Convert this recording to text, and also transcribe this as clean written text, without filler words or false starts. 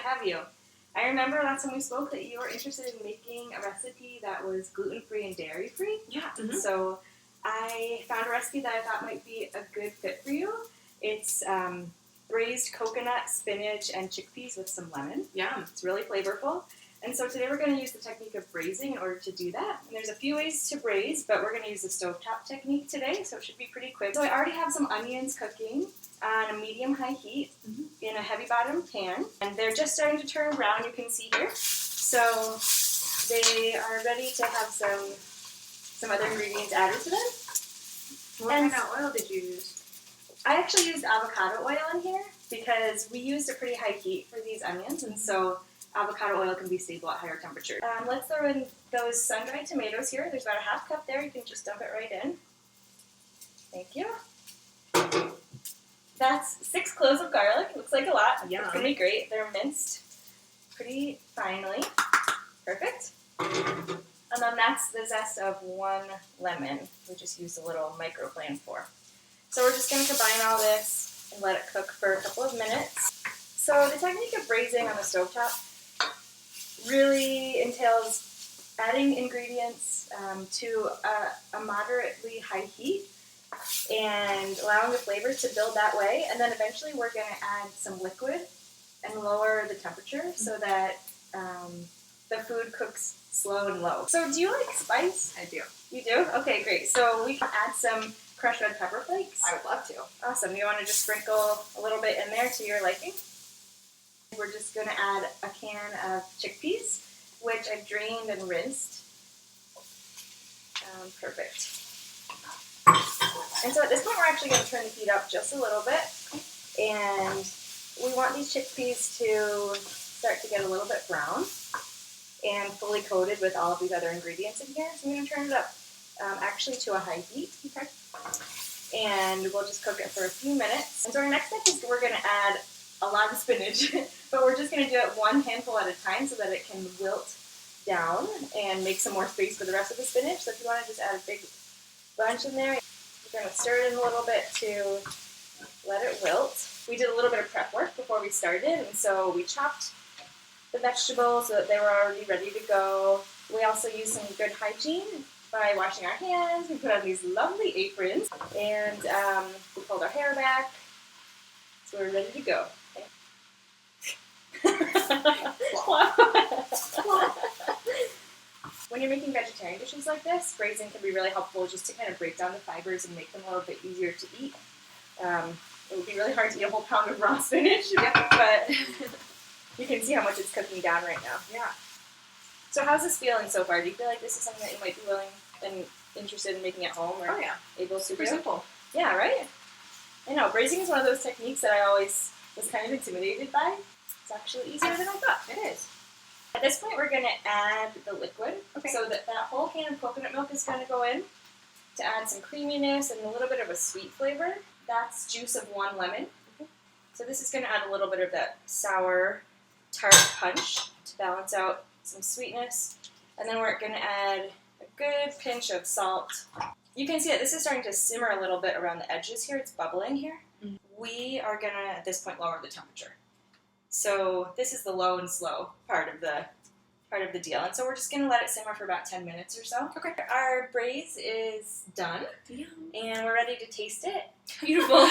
to have you. I remember last time we spoke that you were interested in making a recipe that was gluten-free and dairy-free. Yeah. So I found a recipe that I thought might be a good fit for you. It's braised coconut, spinach, and chickpeas with some lemon. Yeah. It's really flavorful. And so today we're going to use the technique of braising in order to do that. And there's a few ways to braise, but we're going to use the stovetop technique today, so it should be pretty quick. So I already have some onions cooking on a medium-high heat in a heavy-bottom pan. And they're just starting to turn brown, you can see here. So they are ready to have some other ingredients added to them. What kind of oil did you use? I actually used avocado oil in here because we used a pretty high heat for these onions, and so avocado oil can be stable at higher temperature. Let's throw in those sun-dried tomatoes here. There's about a half cup there. You can just dump it right in. Thank you. That's 6 cloves of garlic. Looks like a lot. Yum. It's going to be great. They're minced pretty finely. Perfect. And then that's the zest of 1 lemon. We just used a little microflame for. So we're just going to combine all this and let it cook for a couple of minutes. So the technique of braising on the stovetop really entails adding ingredients to a moderately high heat and allowing the flavors to build that way. And then eventually we're going to add some liquid and lower the temperature so that the food cooks slow and low. So do you like spice? I do. You do? Okay, great. So we can add some crushed red pepper flakes. I would love to. Awesome. You want to just sprinkle a little bit in there to your liking? We're just going to add a can of chickpeas, which I've drained and rinsed. Perfect. And so at this point, we're actually going to turn the heat up just a little bit. And we want these chickpeas to start to get a little bit brown and fully coated with all of these other ingredients in here. So I'm going to turn it up actually to a high heat. Okay. And we'll just cook it for a few minutes. And so our next step is we're going to add a lot of spinach, but we're just going to do it 1 handful at a time so that it can wilt down and make some more space for the rest of the spinach. So if you want to just add a big bunch in there, we're going to stir it in a little bit to let it wilt. We did a little bit of prep work before we started, and so we chopped the vegetables so that they were already ready to go. We also used some good hygiene by washing our hands. We put on these lovely aprons, and we pulled our hair back, so we're ready to go. When you're making vegetarian dishes like this, braising can be really helpful just to kind of break down the fibers and make them a little bit easier to eat. It would be really hard to eat a whole pound of raw spinach, but you can see how much it's cooking down right now. Yeah. So how's this feeling so far? Do you feel like this is something that you might be willing and interested in making at home or able to Super do? simple. Yeah, right? I know, braising is one of those techniques that I always was kind of intimidated by. It's actually easier than I thought. It is. At this point, we're going to add the liquid. Okay. So that whole can of coconut milk is going to go in to add some creaminess and a little bit of a sweet flavor. That's juice of 1 lemon. Okay. So this is going to add a little bit of that sour, tart punch to balance out some sweetness. And then we're going to add a good pinch of salt. You can see that this is starting to simmer a little bit around the edges here. It's bubbling here. Mm-hmm. We are going to, at this point, lower the temperature. So this is the low and slow part of the deal. And so we're just going to let it simmer for about 10 minutes or so. Okay. Our braise is done. Yum. And we're ready to taste it. Beautiful.